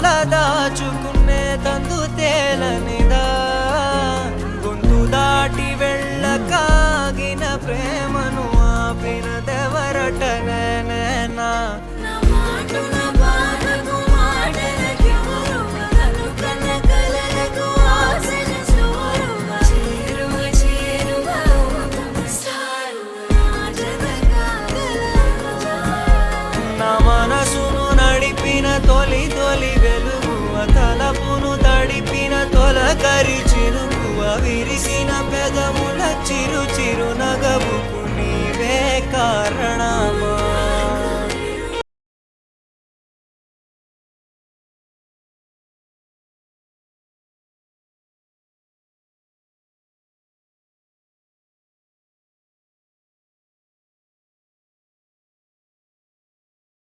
లోల దాచుకునే తందు తేలనిదా గొంతు దాటి వెళ్ళకాగిన ప్రేమను ఆపినదెవరటనేనా మనసును నడిపిన తొలి తొలి వెలుగువ తలపును తడిపిన తొలకరి చిరుకువ విరిసిన పెదముల చిరు చిరు నగవుకు నీవే కారణమా